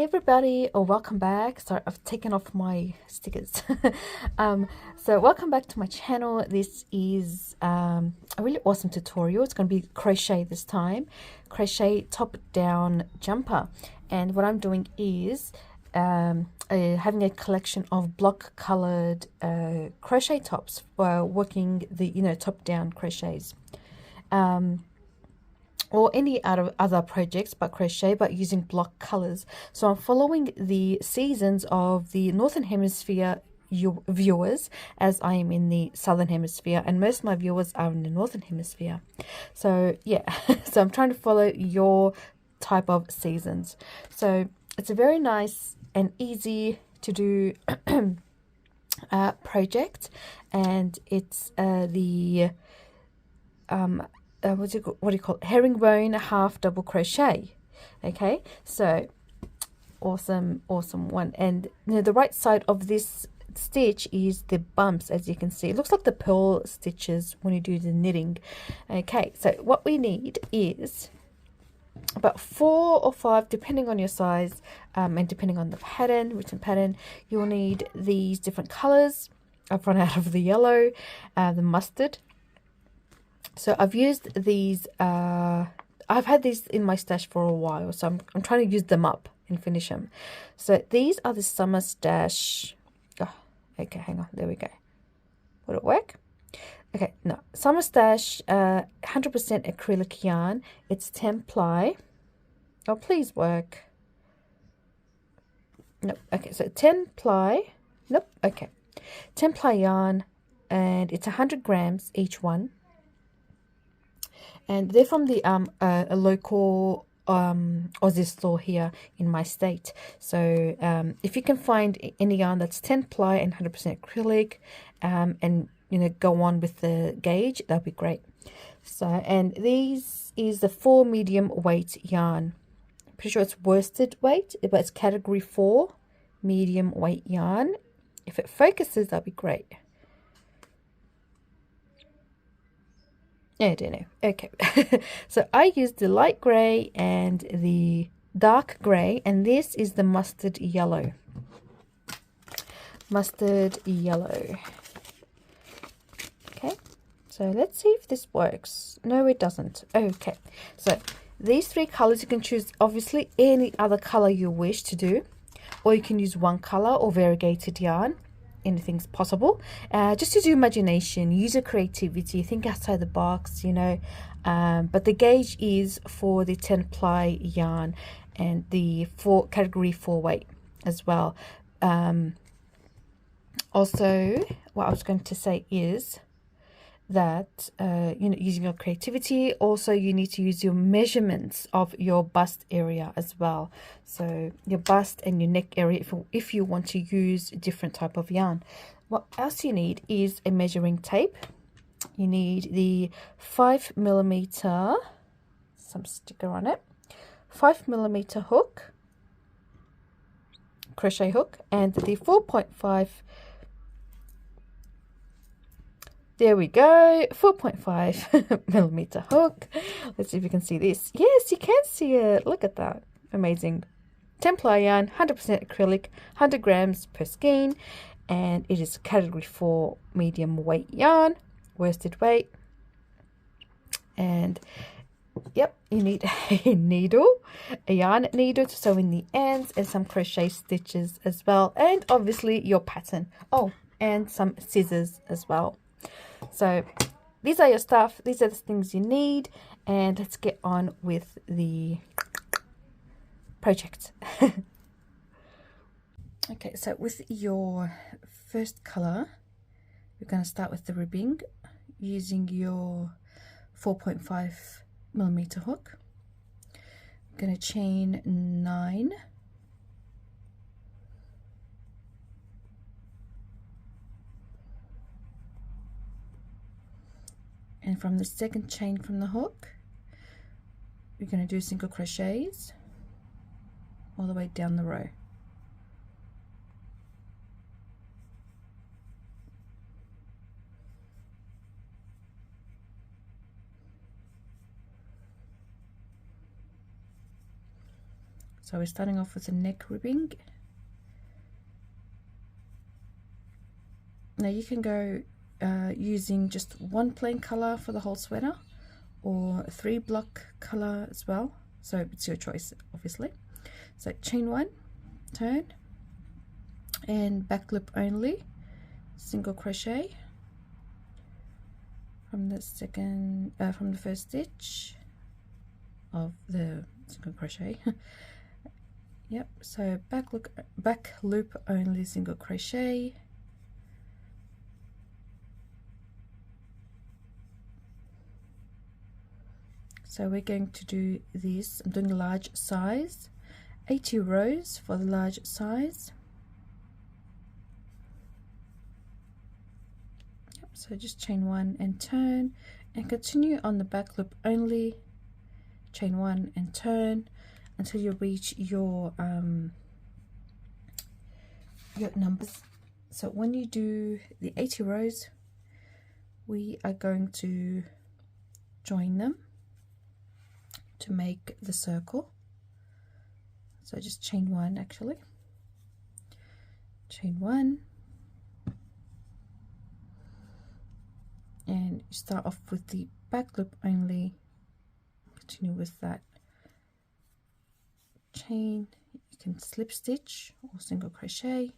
everybody, or welcome back. Sorry, I've taken off my stickers. So welcome back to my channel. This is a really awesome tutorial. It's going to be crochet this time, crochet top down jumper. And what I'm doing is having a collection of block colored crochet tops for working the top down crochets. Or any other projects but crochet, but using block colors. So I'm following the seasons of the Northern Hemisphere viewers, as I am in the Southern Hemisphere, and most of my viewers are in the Northern Hemisphere. So yeah, so I'm trying to follow your type of seasons. So it's a very nice and easy to do project, and it's what do you call it? Herringbone half double crochet. Okay, so awesome one. And the right side of this stitch is the bumps, as you can see. It looks like the pearl stitches when you do the knitting. Okay, so what we need is about 4 or 5, depending on your size, and depending on the pattern, written pattern. You'll need these different colors. I've run out of the yellow, the mustard. So I've used these, I've had these in my stash for a while, so I'm trying to use them up and finish them. So these are the summer stash. Oh, okay, hang on, there we go. Would it work? Okay, no, summer stash, 100% acrylic yarn. It's 10 ply. Oh, please work. Nope, okay, so 10 ply. Nope, okay. 10 ply yarn, and it's 100 grams each one. And they're from the a local Aussie store here in my state. So if you can find any yarn that's 10 ply and 100% acrylic, and go on with the gauge, that'd be great. So, and these is the 4 medium weight yarn. Pretty sure it's worsted weight, but it's category 4 medium weight yarn. If it focuses, that'd be great. I don't know. Okay. So I used the light grey and the dark grey, and this is the mustard yellow. Mustard yellow. Okay. So let's see if this works. No, it doesn't. Okay. So these 3 colors, you can choose obviously any other color you wish to do, or you can use one color or variegated yarn. Anything's possible. Just use your imagination, use your creativity, think outside the box, but the gauge is for the 10 ply yarn and the category 4 weight as well. Also, what I was going to say is that using your creativity, also you need to use your measurements of your bust area as well. So your bust and your neck area, if you want to use a different type of yarn. What else you need is a measuring tape. You need the 5mm, some sticker on it, 5mm hook, crochet hook, and the 4.5. There we go, 4.5mm hook. Let's see if you can see this. Yes, you can see it. Look at that. Amazing. 10 ply yarn, 100% acrylic, 100 grams per skein, and it is category 4 medium weight yarn, worsted weight. And yep, you need a needle, a yarn needle to sew in the ends, and some crochet stitches as well, and obviously your pattern. Oh, and some scissors as well. So these are your stuff, these are the things you need, and let's get on with the project. Okay, so with your first color, we're going to start with the ribbing using your 4.5mm hook. I'm going to chain 9. And from the second chain from the hook, we're going to do single crochets all the way down the row. So we're starting off with the neck ribbing. Now you can go using just one plain color for the whole sweater, or 3 block color as well, so it's your choice obviously. So chain 1, turn, and back loop only, single crochet from the first stitch of the single crochet. Yep, so back loop only, single crochet, so we're going to do this. I'm doing a large size, 80 rows for the large size. Yep, so just chain 1 and turn, and continue on the back loop only, chain 1 and turn until you reach your numbers. So when you do the 80 rows, we are going to join them to make the circle. So just chain 1, actually, chain 1, and you start off with the back loop only, continue with that chain. You can slip stitch or single crochet,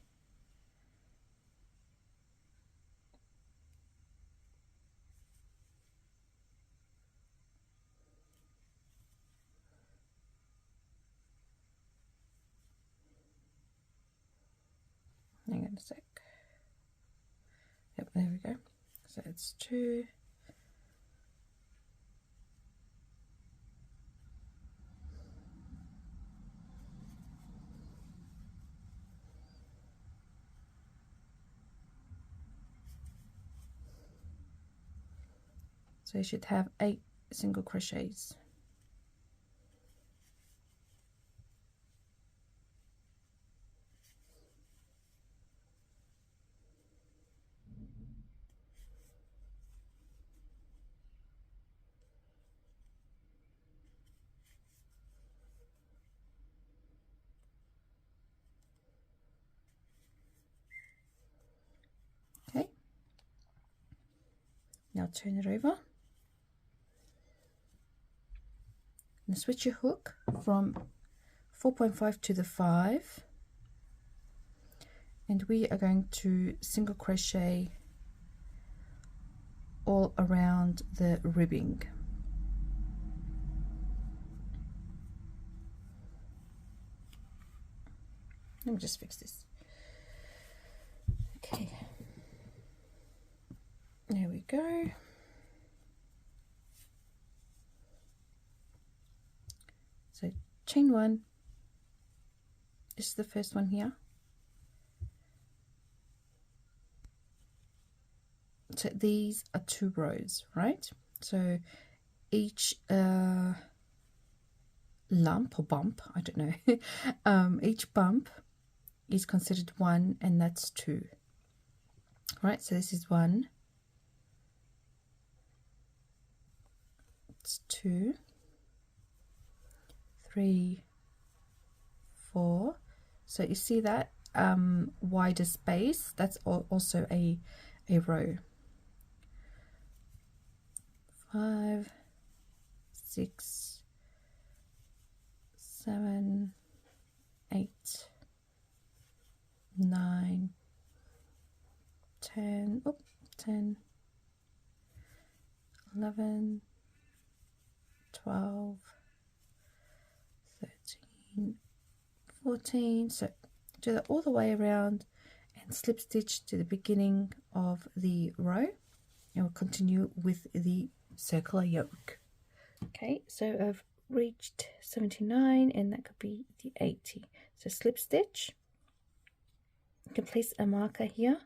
hang on a sec. Yep, there we go. So it's 2, so you should have 8 single crochets. Okay, now turn it over and switch your hook from 4.5 to the 5, and we are going to single crochet all around the ribbing. Let me just fix this. Okay, there we go. So chain 1, this is the first one here. So these are 2 rows, right? So each lump or bump, I don't know, each bump is considered 1, and that's 2. Right, so this is 1, it's 2, 3, 4. So you see that wider space, that's also a row. 5, 6, 7, 8, 9, 10, 10, 11, 12, 13, 14. So do that all the way around and slip stitch to the beginning of the row, and we'll continue with the circular yoke. Okay, so I've reached 79, and that could be the 80. So slip stitch, you can place a marker here,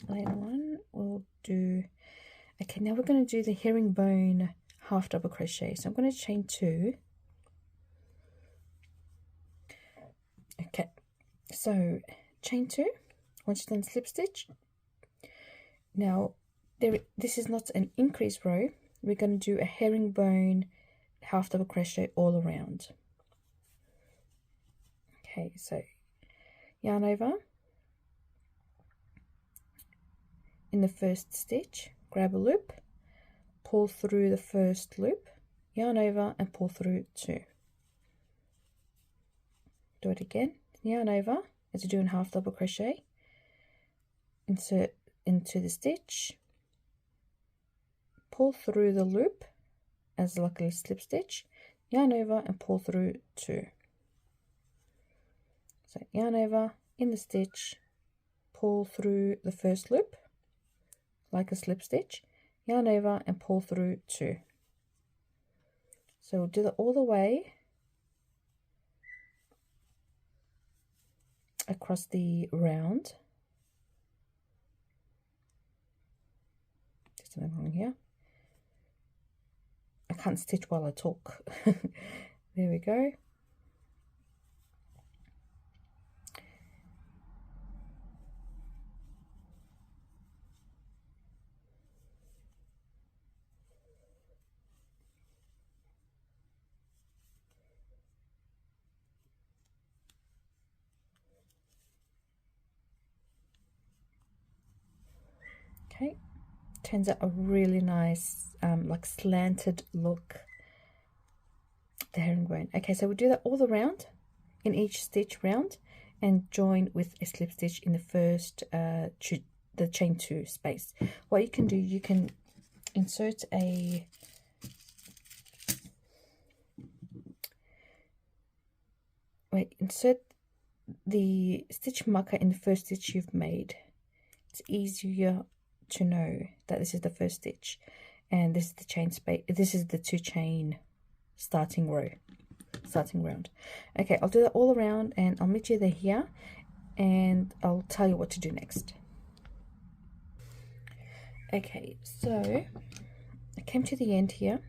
later on we'll do, okay, now we're going to do the herringbone half double crochet. So I'm going to chain 2. Okay, so chain 2, once you've done slip stitch, now this is not an increase row. We're going to do a herringbone half double crochet all around. Okay, so yarn over in the first stitch, grab a loop, pull through the first loop, yarn over and pull through 2. Do it again, yarn over as you're doing half double crochet, insert into the stitch, pull through the loop as like a slip stitch, yarn over and pull through 2. So yarn over in the stitch, pull through the first loop like a slip stitch, yarn over and pull through 2. So we'll do that all the way across the round. Just something wrong here. I can't stitch while I talk. There we go. Okay, turns out a really nice like slanted look, the herringbone. Okay, so we'll do that all around in each stitch round and join with a slip stitch in the first the chain 2 space. What you can do, you can insert a insert the stitch marker in the first stitch you've made. It's easier to know that this is the first stitch and this is the chain space. This is the 2 chain starting round. Okay, I'll do that all around and I'll meet you there here and I'll tell you what to do next. Okay, so I came to the end here.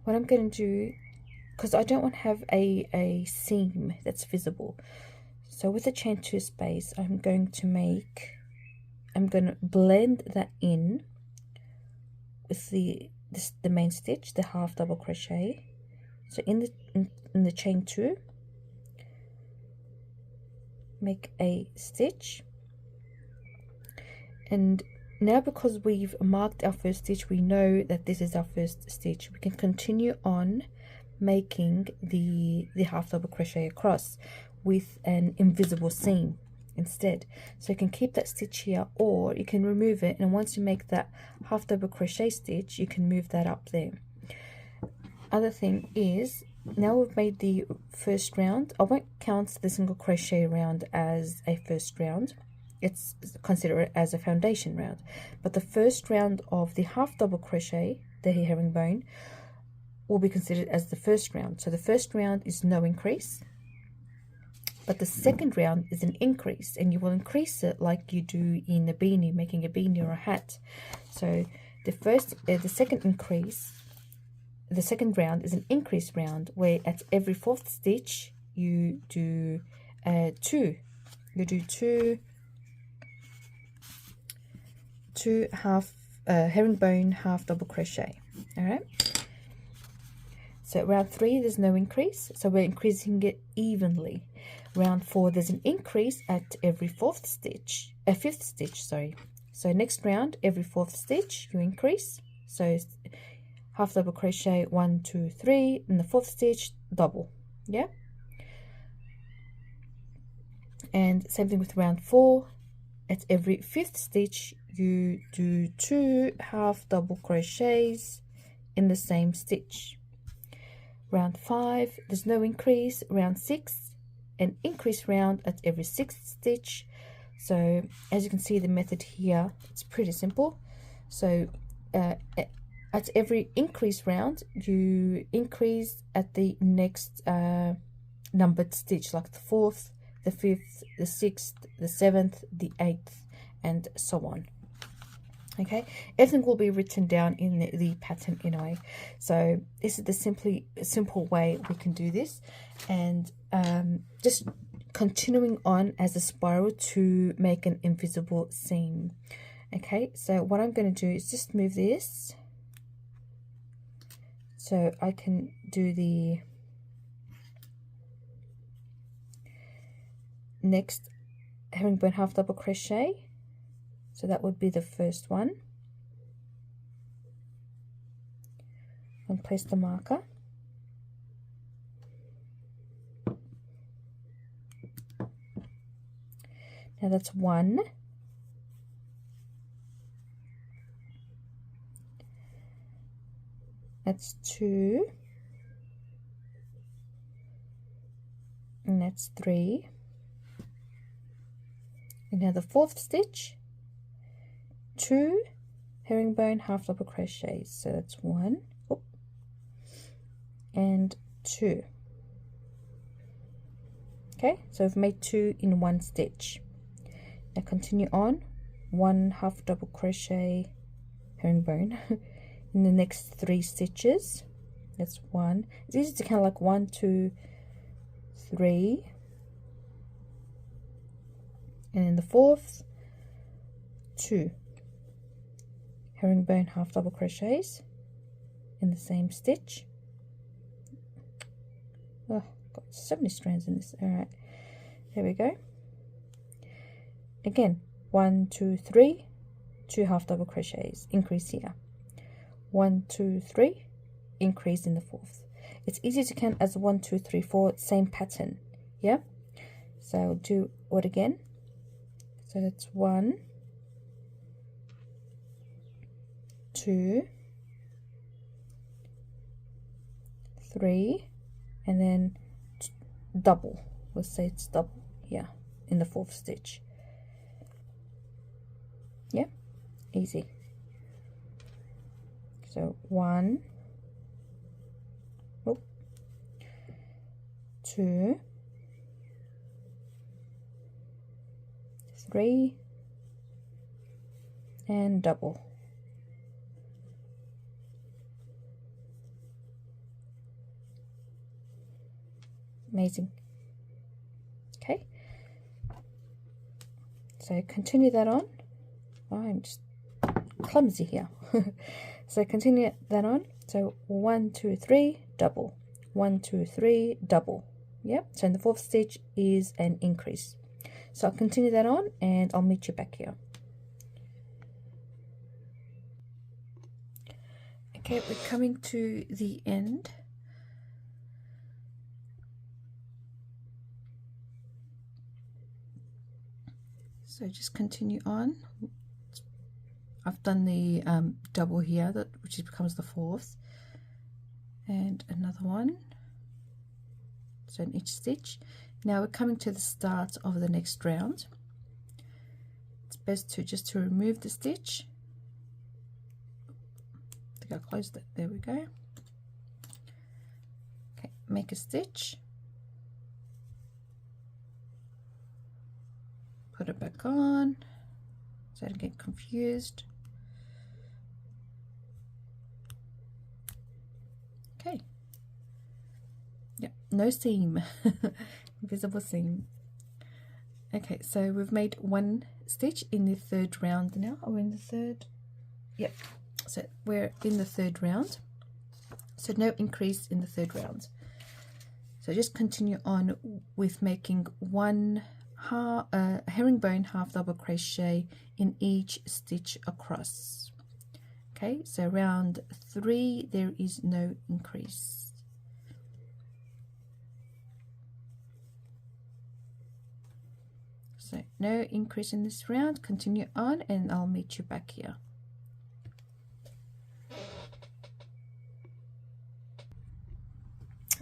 What I'm going to do, because I don't want to have a seam that's visible, so with the chain 2 space I'm going to blend that in with the main stitch, the half double crochet. So in the chain 2, make a stitch, and now because we've marked our first stitch, we know that this is our first stitch. We can continue on making the half double crochet across with an invisible seam instead. So you can keep that stitch here, or you can remove it, and once you make that half double crochet stitch, you can move that up there. Other thing is, now we've made the first round, I won't count the single crochet round as a first round. It's considered as a foundation round, but the first round of the half double crochet, the herringbone, will be considered as the first round. So the first round is no increase, but the second round is an increase, and you will increase it like you do in a beanie, making a beanie or a hat. So the second round is an increase round, where at every 4th stitch you do 2 half herringbone half double crochet. All right, so round 3 there's no increase, so we're increasing it evenly. Round 4 there's an increase at every 5th stitch. So next round, every 4th stitch you increase, so half double crochet 1 2 3, in the 4th stitch double. Yeah, and same thing with round 4. At every 5th stitch you do 2 half double crochets in the same stitch. Round 5 there's no increase. Round 6, an increase round at every 6th stitch. So as you can see, the method here, it's pretty simple. So at every increase round you increase at the next numbered stitch, like the 4th, the 5th, the 6th, the 7th, the 8th, and so on. Okay, everything will be written down in the pattern anyway. So this is the simple way we can do this, and just continuing on as a spiral to make an invisible seam. Okay, so what I'm going to do is just move this so I can do the next herringbone half double crochet. So that would be the first one, and place the marker. Now that's 1, that's 2, and that's 3. And now the 4th stitch, 2 herringbone half double crochets. So that's 1, and 2. Okay, so we've made 2 in 1 stitch. Now continue on, 1 half double crochet herringbone in the next 3 stitches. That's 1. It's easy to count like 1, 2, 3, and in the 4th, 2 herringbone half double crochets in the same stitch. Oh, got so many strands in this. All right, there we go. Again, 1, 2, 3, 2 half double crochets, increase here. 1, 2, 3, increase in the 4th. It's easy to count as 1, 2, 3, 4, same pattern. Yeah, so I'll do it again. So that's 1, 2, 3, and then double. Let's say it's double here in the 4th stitch. Yeah, easy. So 1, 2, 3, and double. Amazing. Okay, so continue that on. Oh, I'm just clumsy here. So continue that on. So 1, 2, 3, double. 1, 2, 3, double. Yep, so in the 4th stitch is an increase. So I'll continue that on and I'll meet you back here. Okay, we're coming to the end. So just continue on. I've done the double here, which becomes the 4th, and another one. So in each stitch. Now we're coming to the start of the next round. It's best to remove the stitch. I think I closed it. There we go. Okay, make a stitch. Put it back on so I don't get confused. Okay. Yep, no seam. Invisible seam. Okay, so we've made 1 stitch in the 3rd round now. Are we in the 3rd? Yep. So we're in the 3rd round. So no increase in the 3rd round. So just continue on with making 1 herringbone half double crochet in each stitch across. Okay, so round 3 there is no increase. So no increase in this round. Continue on and I'll meet you back here.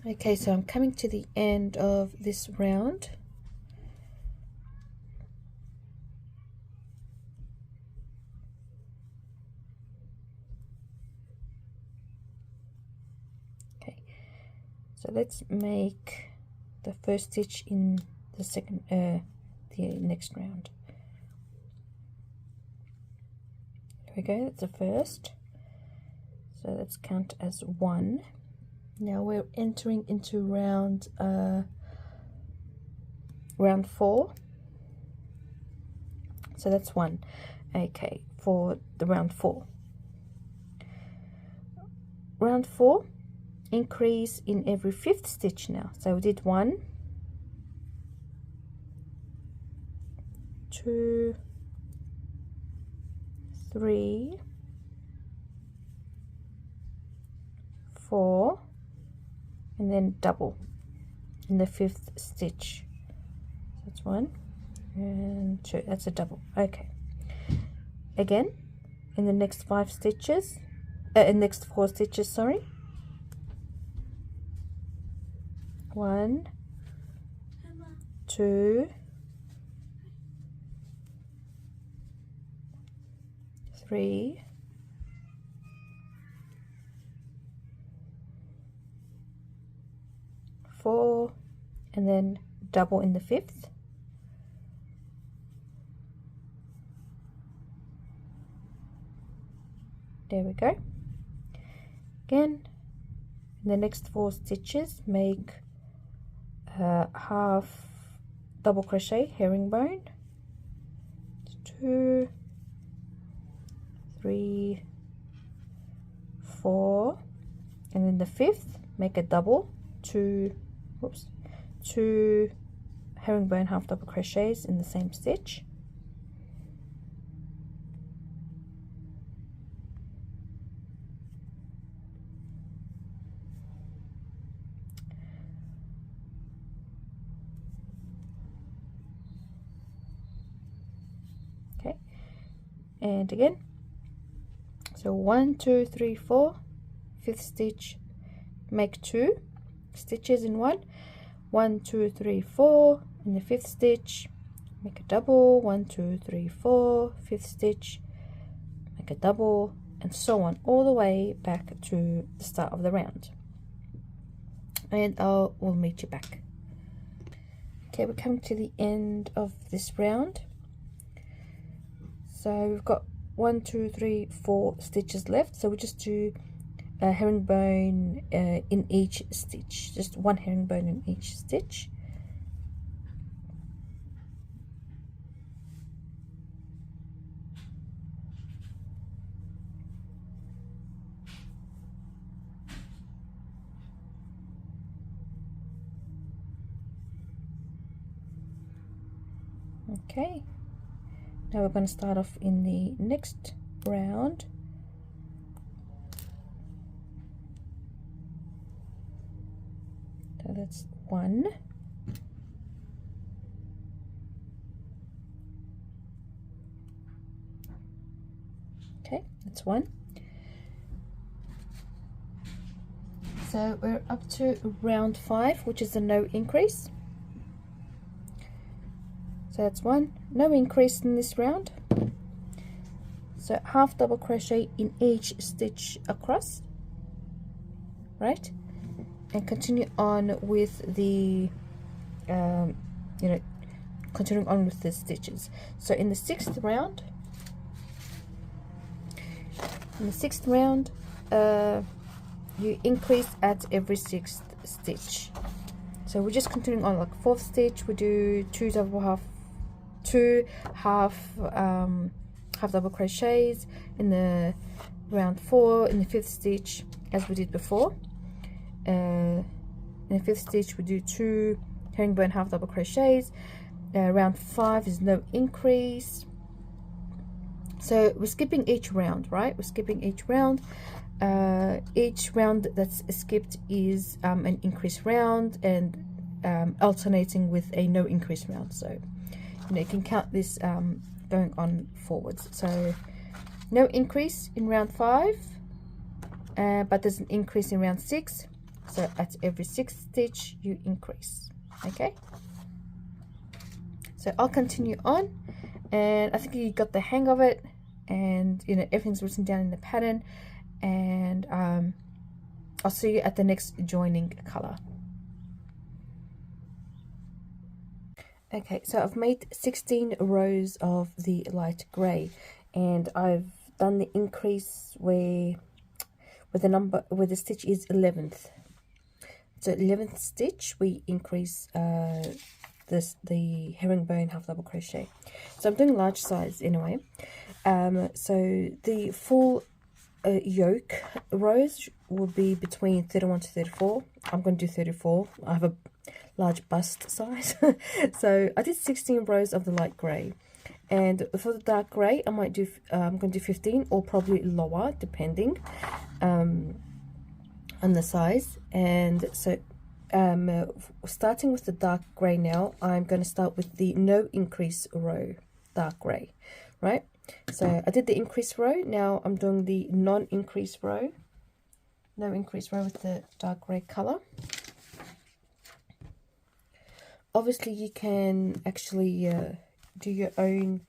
Okay, so I'm coming to the end of this round. Okay, so let's make the 1st stitch in the second the next round. There we go, that's the 1st. So let's count as 1. Now we're entering into round 4. So that's 1. Okay, for the round 4. Round 4, increase in every 5th stitch now. So we did 1, 2, 3, 4, and then double in the 5th stitch. That's 1 and 2. That's a double. Okay. Again, in the next 5 stitches, next 4 stitches, sorry. 1, 2, 3, 4, and then double in the 5th. There we go. Again, in the next 4 stitches, make half double crochet herringbone. 2, 3, 4, and in the 5th, make a double, 2 herringbone half double crochets in the same stitch. Okay, and again, so 1, 2, 3, 4, 5th stitch, make 2 stitches in 1, 1, 2, 3, 4, in the 5th stitch, make a double, 1, 2, 3, 4, 5th stitch, make a double, and so on all the way back to the start of the round. And we'll meet you back. Okay, we're coming to the end of this round. So we've got 1, 2, 3, 4 stitches left. So we just do a herringbone in each stitch, just 1 herringbone in each stitch. Okay, now we're going to start off in the next round. So that's 1. Okay, that's 1. So we're up to round 5, which is a no increase. So that's 1, no increase in this round. So half double crochet in each stitch across, right? And continue on with the continuing on with the stitches. So in the 6th round, you increase at every 6th stitch. So we're just continuing on, like 4th stitch we do 2 half double crochets. In the round 4, in the 5th stitch, as we did before, in the 5th stitch we do 2 herringbone half double crochets. Round 5 is no increase. So we're skipping each round, right? We're skipping each round. Each round that's skipped is an increase round, and alternating with a no increase round. So you can count this going on forwards. So no increase in round 5, but there's an increase in round 6. So at every 6th stitch you increase. Okay, so I'll continue on, and I think you got the hang of it, and everything's written down in the pattern, and I'll see you at the next joining color. Okay, so I've made 16 rows of the light gray, and I've done the increase where the stitch is 11th. So 11th stitch we increase the herringbone half double crochet. So I'm doing large size anyway. So the full yoke rows will be between 31 to 34. I'm going to do 34. I have a large bust size. So I did 16 rows of the light grey, and for the dark grey I might do I'm going to do 15 or probably lower depending on the size. And so starting with the dark grey now, I'm going to start with the no increase row, dark grey, right? So I did the increase row, now I'm doing the non-increase row, no increase row with the dark grey colour. Obviously you can actually do your own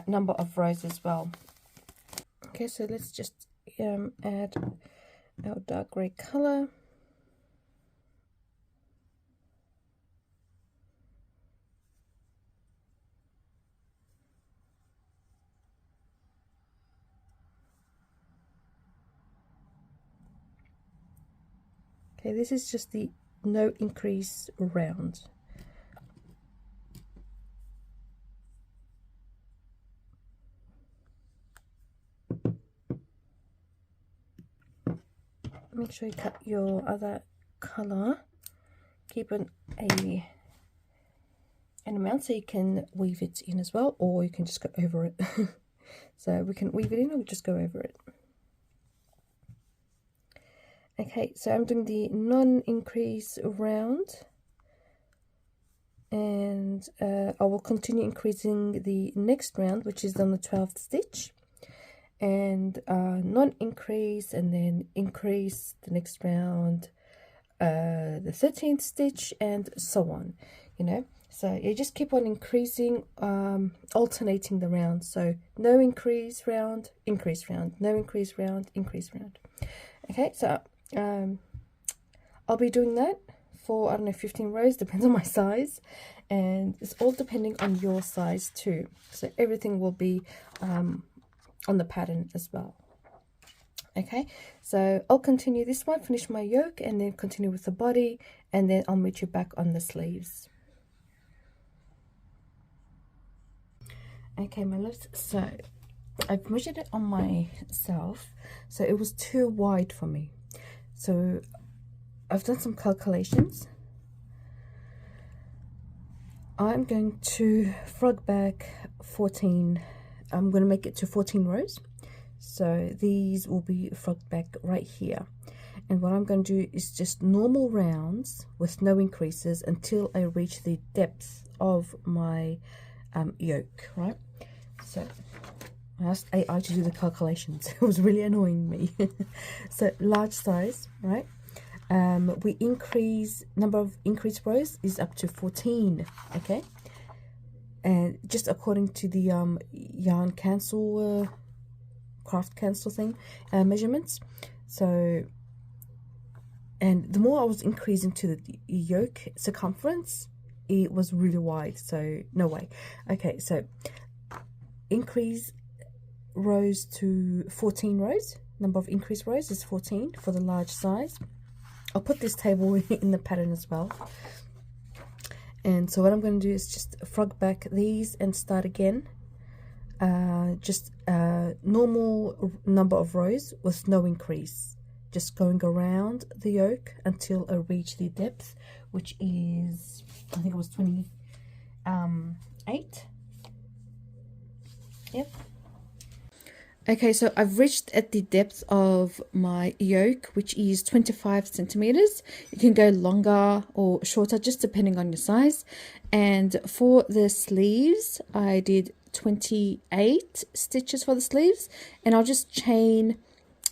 number of rows as well. Okay, so let's just add our dark grey colour. Okay, this is just the no increase round. Make sure you cut your other color. Keep an amount so you can weave it in as well, or you can just go over it. So we can weave it in or we just go over it. Okay, so I'm doing the non-increase round, and I will continue increasing the next round, which is on the 12th stitch, and non-increase, and then increase the next round, the 13th stitch, and so on, you know. So you just keep on increasing, alternating the rounds. So no increase round, increase round, no increase round, increase round. Okay, so I'll be doing that for, I don't know, 15 rows, depends on my size, and it's all depending on your size too. So everything will be on the pattern as well. Okay, so I'll continue this one, finish my yoke, and then continue with the body, and then I'll meet you back on the sleeves. Okay, my loves, so I've measured it on myself, so it was too wide for me. So I've done some calculations. I'm going to frog back 14. I'm going to make it to 14 rows. So these will be frogged back right here. And what I'm going to do is just normal rounds with no increases until I reach the depth of my yoke, right? So I asked AI to do the calculations. It was really annoying me. So large size, right? We increase, number of increased rows is up to 14, okay? And just according to the yarn cancel, craft cancel thing, measurements. So, and the more I was increasing to the yoke circumference, it was really wide, so no way. Okay, so increase rows to 14 rows. Number of increased rows is 14 for the large size. I'll put this table in the pattern as well. And so what I'm going to do is just frog back these and start again. Just normal number of rows with no increase. Just going around the yoke until I reach the depth, which is, I think it was 28. Yep. Okay, so I've reached at the depth of my yoke, which is 25 centimeters. You can go longer or shorter, just depending on your size. And for the sleeves, I did 28 stitches for the sleeves, and I'll just chain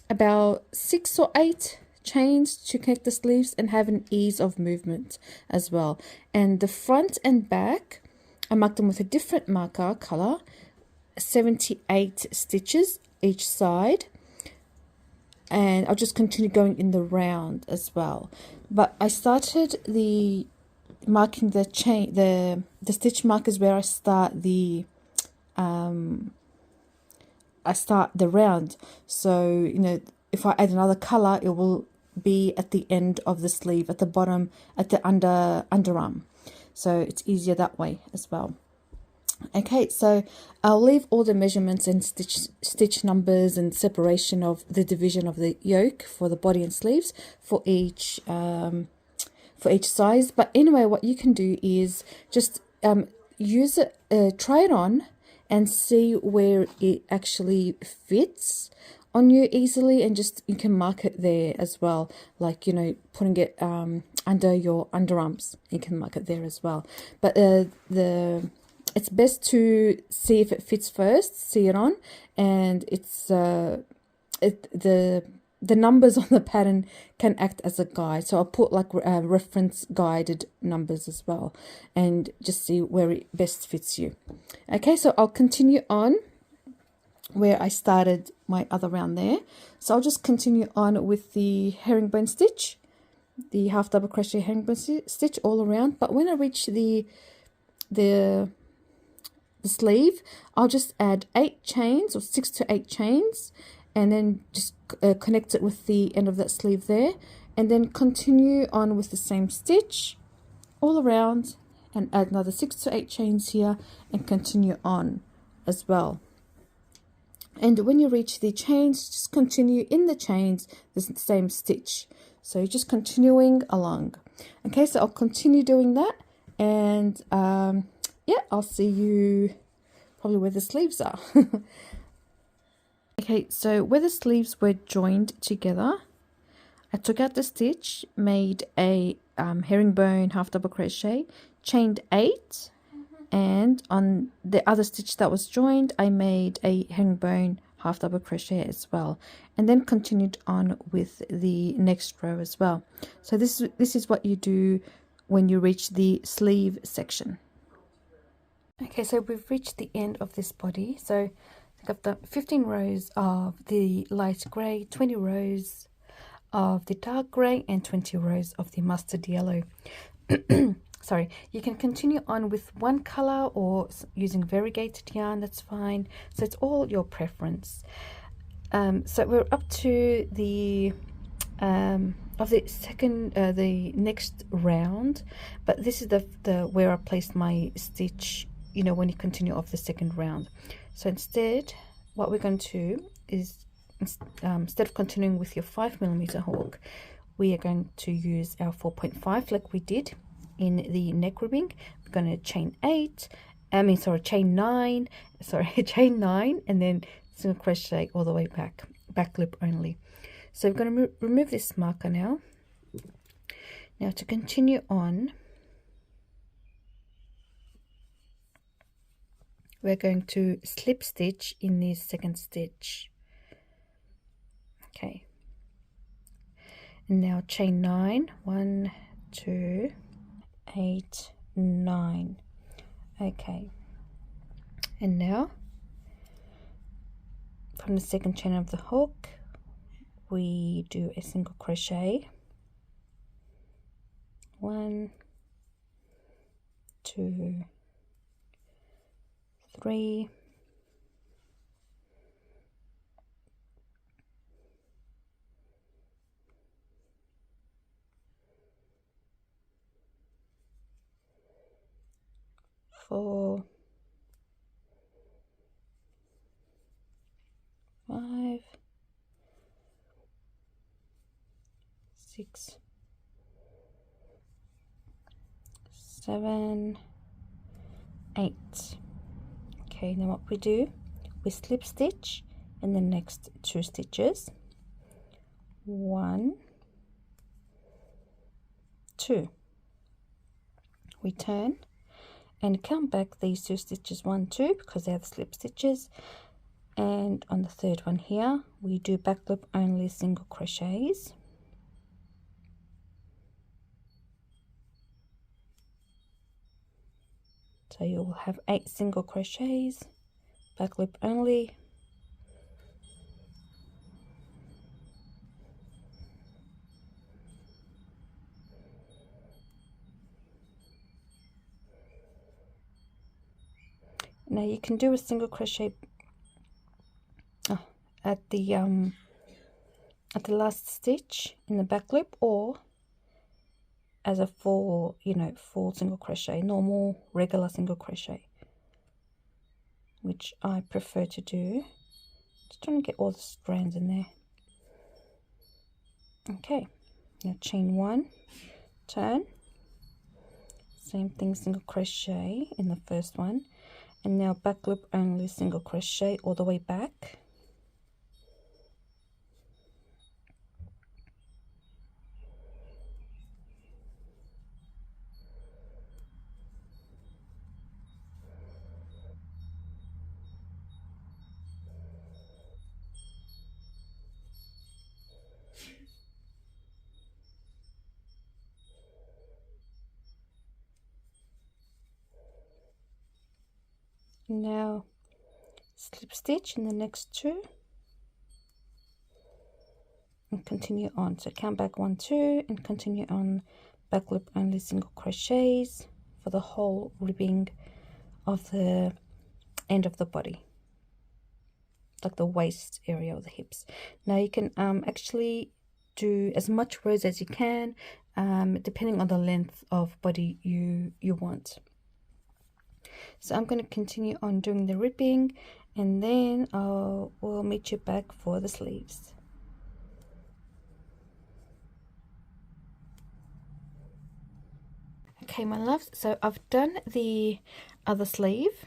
about 6 or 8 chains to connect the sleeves and have an ease of movement as well. And the front and back, I marked them with a different marker color, 78 stitches each side, and I'll just continue going in the round as well. But I started the marking the chain, the stitch markers where I start the round. So you know, if I add another color, it will be at the end of the sleeve, at the bottom, at the underarm. so it's easier that way as well. Okay, so I'll leave all the measurements and stitch numbers and separation of the division of the yoke for the body and sleeves for each size. But anyway, what you can do is just use it, try it on and see where it actually fits on you easily, and just you can mark it there as well, like, you know, putting it under your underarms, you can mark it there as well. But it's best to see if it fits first, see it on, and it's the numbers on the pattern can act as a guide. So I'll put like reference guided numbers as well, and just see where it best fits you. Okay, so I'll continue on where I started my other round there. So I'll just continue on with the herringbone stitch, the half double crochet herringbone stitch all around. But when I reach the sleeve, I'll just add 8 chains, or 6 to 8 chains, and then just connect it with the end of that sleeve there, and then continue on with the same stitch all around, and add another 6 to 8 chains here, and continue on as well. And when you reach the chains, just continue in the chains the same stitch. So you're just continuing along. Okay, so I'll continue doing that, and yeah, I'll see you probably where the sleeves are. Okay, so where the sleeves were joined together, I took out the stitch, made a herringbone half double crochet, chained 8, and on the other stitch that was joined, I made a herringbone half double crochet as well, and then continued on with the next row as well. So this is what you do when you reach the sleeve section. Okay, so we've reached the end of this body. So I've done 15 rows of the light grey, 20 rows of the dark grey, and 20 rows of the mustard yellow. Sorry, you can continue on with one color or using variegated yarn, that's fine. So it's all your preference. So we're up to the the next round, but this is the where I placed my stitch, you know, when you continue off the second round. So instead, what we're going to do is, instead of continuing with your 5mm hook, we are going to use our 4.5 like we did in the neck ribbing. We're going to chain 9, chain 9, and then single crochet all the way back loop only. So we're going to remove this marker now. Now to continue on, we're going to slip stitch in the second stitch. Okay, and now chain 9, 1, 2, 8, 9. Okay, and now from the second chain of the hook, we do a single crochet, 1, 2, 3, 4, 5, 6, 7, 8. Okay, now what we do, we slip stitch in the next 2 stitches, 1, 2. We turn and count back these 2 stitches, 1, 2, because they are the slip stitches, and on the third one here we do back loop only single crochets. So you will have 8 single crochets, back loop only, now you can do a single crochet at the last stitch in the back loop, or as a full, you know, full single crochet, normal regular single crochet, which I prefer to do. Just trying to get all the strands in there. Okay, now chain 1, turn, same thing, single crochet in the first one, and now back loop only, single crochet all the way back. Now slip stitch in the next 2 and continue on. So count back 1, 2 and continue on, back loop only, single crochets for the whole ribbing of the end of the body, like the waist area or the hips. Now you can actually do as much rows as you can, depending on the length of body you want. So I'm going to continue on doing the ribbing, and then we'll meet you back for the sleeves. Okay, my loves, so I've done the other sleeve.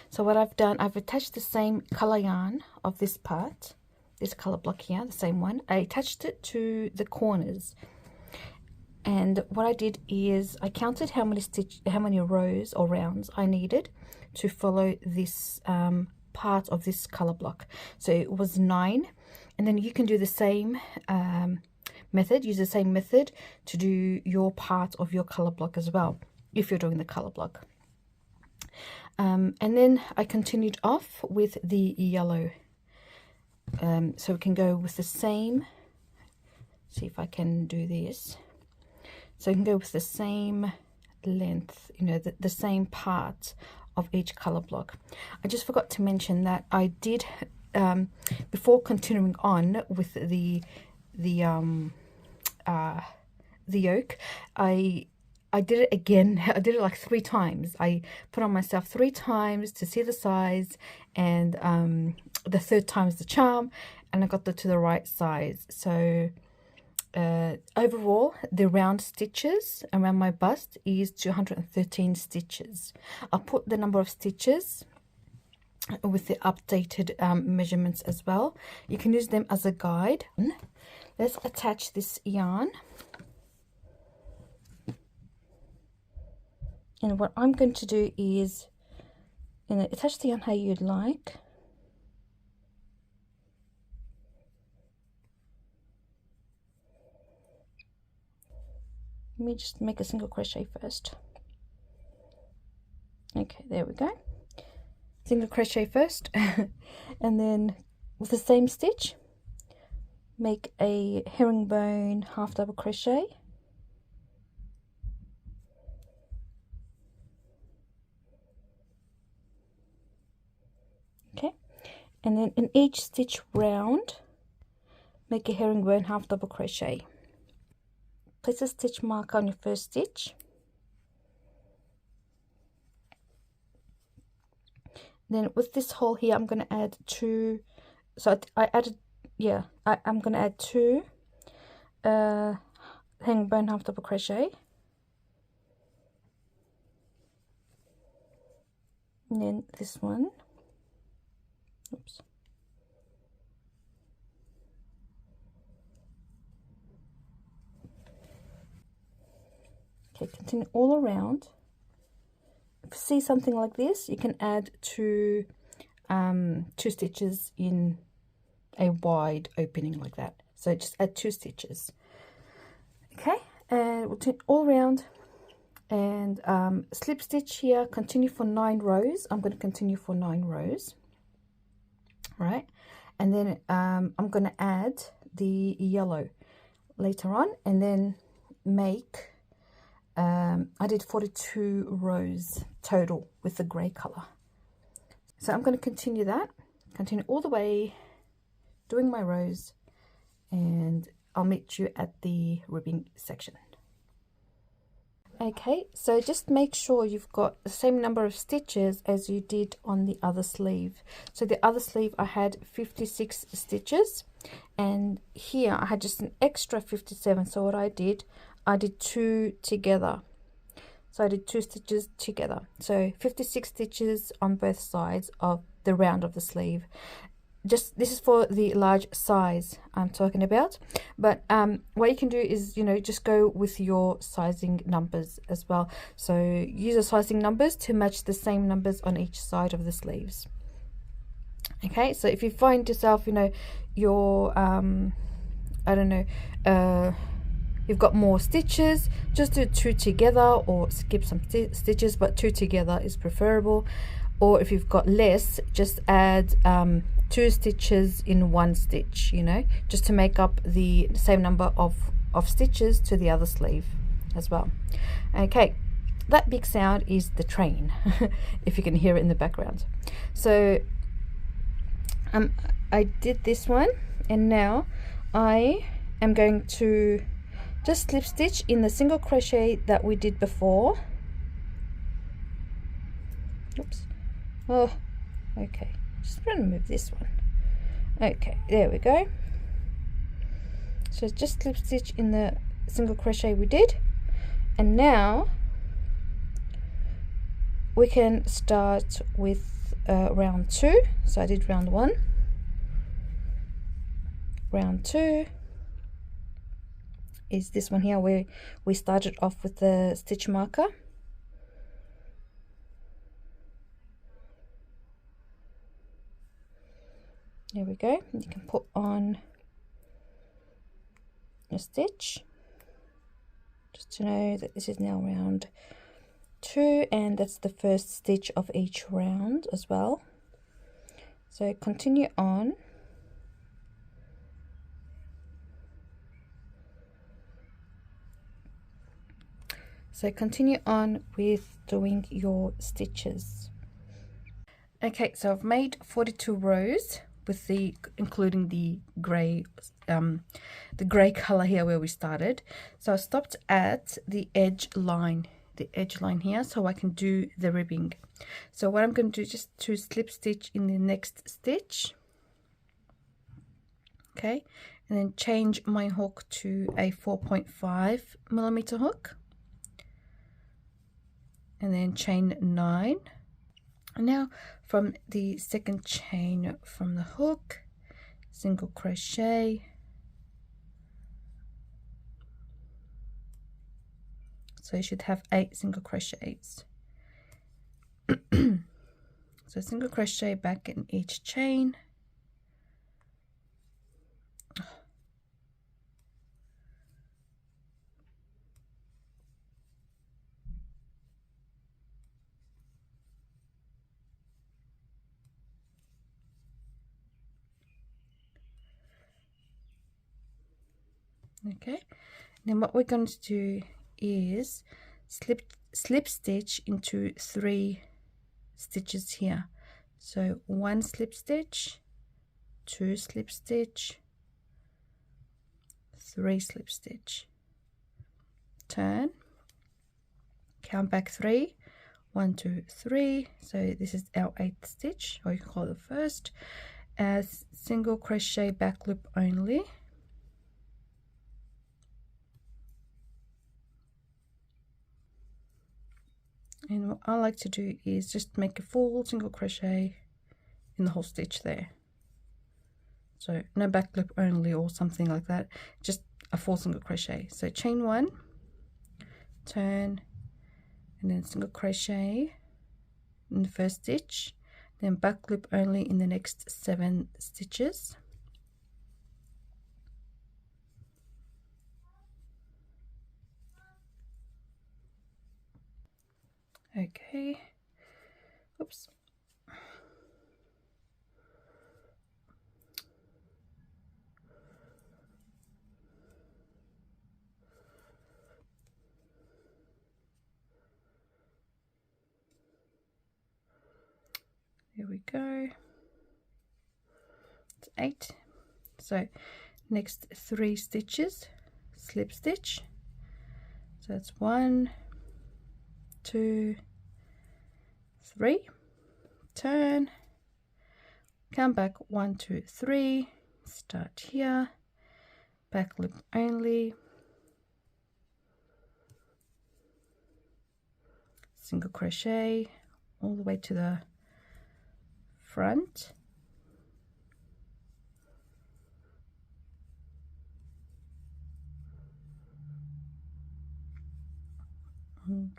So what I've done, I've attached the same color yarn of this part, this color block here, the same one. I attached it to the corners, and what I did is I counted how many rows or rounds I needed to follow this part of this color block. So it was 9, and then you can do the same method, use the same method to do your part of your color block as well, if you're doing the color block. And then I continued off with the yellow, so we can go with the same, see if I can do this, so you can go with the same length, you know, the same part of each color block. I just forgot to mention that I did, before continuing on with the yoke, I did it again. I did it like 3 times. I put on myself 3 times to see the size, and the 3rd time is the charm, and I got to the right size. So overall, the round stitches around my bust is 213 stitches. I'll put the number of stitches with the updated measurements as well. You can use them as a guide. Let's attach this yarn. And what I'm going to do is, you know, attach the yarn how you'd like. Let me just make a single crochet first. Okay, there we go. Single crochet first, and then with the same stitch, make a herringbone half double crochet. Okay, and then in each stitch round, make a herringbone half double crochet. Place a stitch mark on your first stitch. Then with this hole here, I'm going to add 2. So I added, yeah, I'm going to add 2 herringbone half double crochet. And then this one. Oops. Okay, continue all around. If you see something like this, you can add 2 stitches in a wide opening like that. So just add 2 stitches. Okay, and we'll turn all around and slip stitch here. Continue for 9 rows. I'm going to continue for 9 rows. Right, and then I'm going to add the yellow later on, and then make I did 42 rows total with the grey color. So I'm going to continue all the way doing my rows, and I'll meet you at the ribbing section. Okay, and I'll meet you at the ribbing section. Okay, so just make sure you've got the same number of stitches as you did on the other sleeve. So the other sleeve I had 56 stitches, and here I had just an extra 57. So what I did 2 together. So I did 2 stitches together. So 56 stitches on both sides of the round of the sleeve. Just this is for the large size I'm talking about, but what you can do is, you know, just go with your sizing numbers as well. So use your sizing numbers to match the same numbers on each side of the sleeves. Okay, so if you find yourself, you know, your I don't know, you've got more stitches, just do 2 together, or skip some stitches, but 2 together is preferable. Or if you've got less, just add 2 stitches in 1 stitch, you know, just to make up the same number of stitches to the other sleeve as well. Okay, that big sound is the train, if you can hear it in the background. So I did this one, and now I am going to just slip stitch in the single crochet that we did before. Oops. Oh, okay, just going to move this one. Okay, there we go. So just slip stitch in the single crochet we did, and now we can start with round 2. So I did round 1, round 2 is this one here, where we started off with the stitch marker. There we go. You can put on a stitch just to know that this is now round 2, and that's the first stitch of each round as well. So continue on. So continue on with doing your stitches. Okay, so I've made 42 rows with the including the grey color here where we started. So I stopped at the edge line here, so I can do the ribbing. So what I'm going to do is just to slip stitch in the next stitch, okay, and then change my hook to a 4.5mm hook, and then chain 9. And now from the second chain from the hook, single crochet, so you should have 8 single crochets. So single crochet back in each chain. Okay, then what we're going to do is slip stitch into 3 stitches here. So 1 slip stitch, 2 slip stitch, 3 slip stitch, turn, count back 3, 1 2 3. So this is our 8th stitch, or you can call it the first, as single crochet back loop only. And what I like to do is just make a full single crochet in the whole stitch there. So no back loop only or something like that, just a full single crochet. So chain 1, turn, and then single crochet in the first stitch, then back loop only in the next 7 stitches. Okay, oops. There we go. It's 8. So next 3 stitches, slip stitch. So that's 1, 2, 3, turn, come back 1, 2, 3, start here, back loop only, single crochet all the way to the front,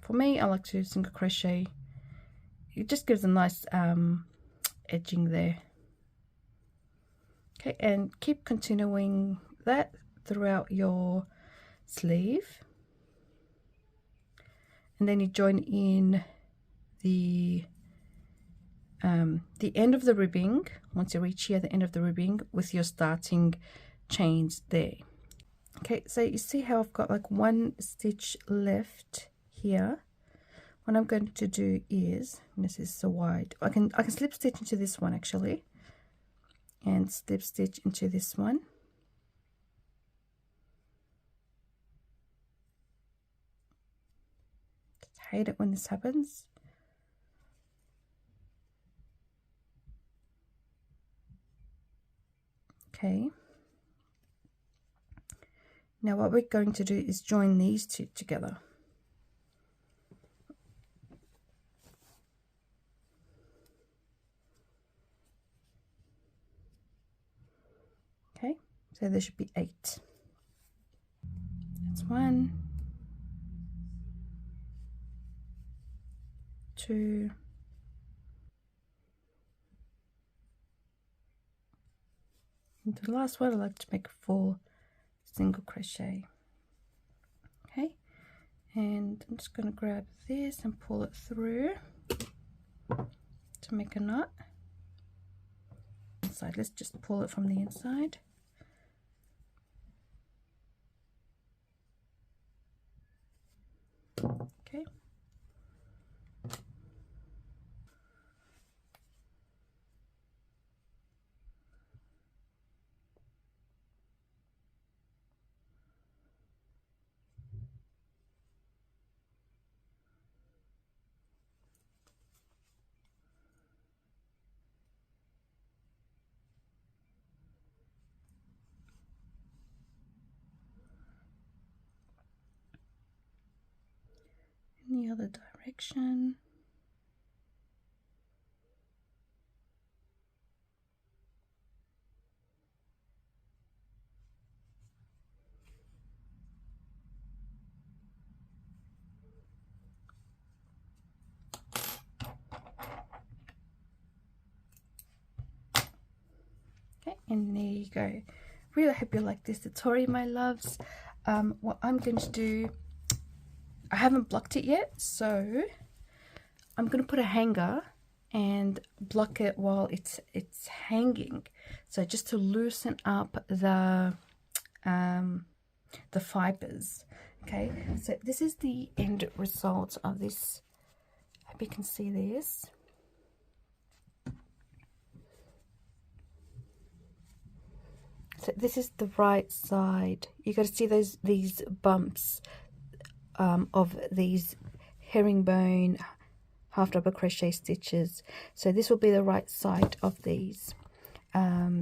for me I like to single crochet. It just gives a nice edging there. Okay, and keep continuing that throughout your sleeve, and then you join in the end of the ribbing. Once you reach here, the end of the ribbing, with your starting chains there. Okay, so you see how I've got like 1 stitch left here. What I'm going to do is, and this is so wide, I can slip stitch into this one actually, and slip stitch into this one. Just hate it when this happens. Okay. Now what we're going to do is join these two together. Okay, so there should be 8. That's 1, 2, and the last one I like to make a full single crochet. Okay, and I'm just going to grab this and pull it through to make a knot. Inside, let's just pull it from the inside. Okay. In the other direction. Okay, and there you go. Really hope you like this tutorial, my loves. What I'm going to do, I haven't blocked it yet, so I'm going to put a hanger and block it while it's hanging, so just to loosen up the fibers. Okay, so this is the end result of this. I hope you can see this. So this is the right side. You got to see these bumps of these herringbone half double crochet stitches. So this will be the right side of these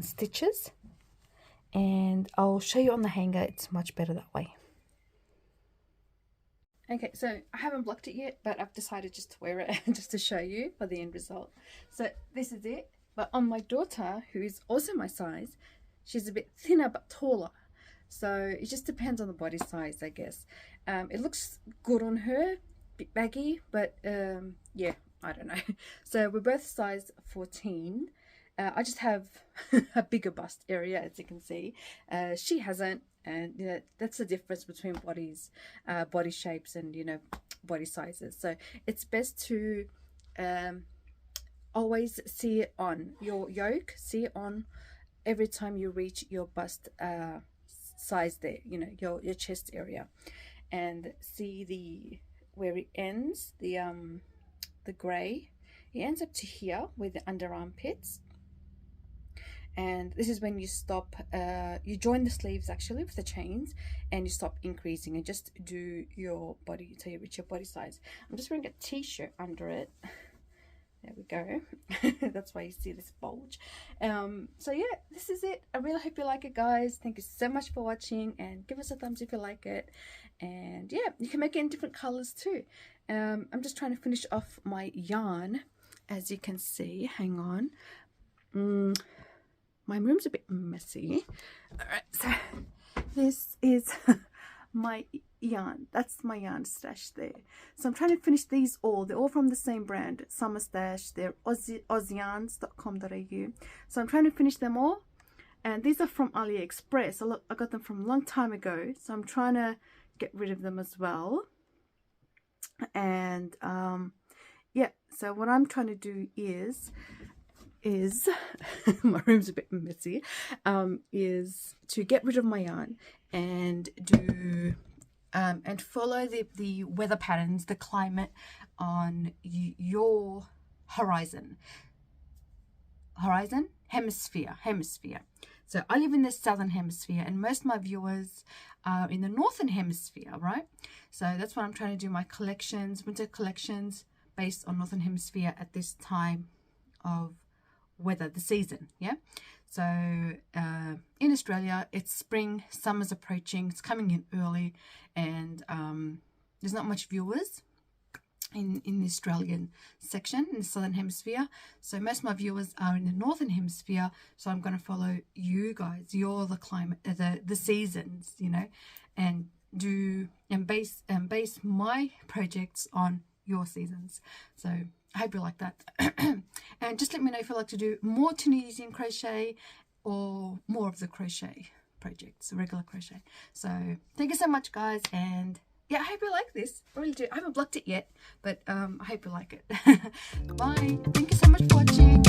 stitches, and I'll show you on the hanger. It's much better that way. Okay, so I haven't blocked it yet, but I've decided just to wear it just to show you for the end result. So this is it, but on my daughter, who is also my size, she's a bit thinner but taller, so it just depends on the body size, I guess. It looks good on her, a bit baggy, but yeah, I don't know. So we're both size 14. I just have a bigger bust area, as you can see. She hasn't, and you know, that's the difference between bodies, body shapes, and you know, body sizes. So it's best to always see it on your yoke, see it on every time you reach your bust size there, you know, your chest area, and see the where it ends, the gray, it ends up to here with the under armpits, and this is when you stop, you join the sleeves actually with the chains, and you stop increasing and just do your body until you reach your body size. I'm just wearing a t-shirt under it. There we go. That's why you see this bulge. So yeah, this is it. I really hope you like it, guys. Thank you so much for watching, and give us a thumbs if you like it. And yeah, you can make it in different colors too. I'm just trying to finish off my yarn, as you can see. Hang on. My room's a bit messy. All right, so this is my yarn. That's my yarn stash there. So I'm trying to finish these all. They're all from the same brand, Summer Stash. They're ausyarns.com.au. So I'm trying to finish them all, and these are from AliExpress. I got them from a long time ago, so I'm trying to get rid of them as well. And yeah, so what I'm trying to do is my room's a bit messy, is to get rid of my yarn and do and follow the weather patterns, the climate on your hemisphere. So I live in the southern hemisphere, and most of my viewers are in the northern hemisphere, right? So that's what I'm trying to do, my collections, winter collections based on northern hemisphere at this time of weather, the season. Yeah, so in Australia it's spring, summer's approaching, it's coming in early, and there's not much viewers in the Australian section, in the southern hemisphere. So most of my viewers are in the northern hemisphere, so I'm going to follow you guys. You're the climate, the seasons, you know, and do and base my projects on your seasons. So I hope you like that. And just let me know if you'd like to do more Tunisian crochet or more of the crochet projects, regular crochet. So thank you so much, guys, and yeah, I hope you like this. I really do. I haven't blocked it yet, but I hope you like it. Bye. Thank you so much for watching.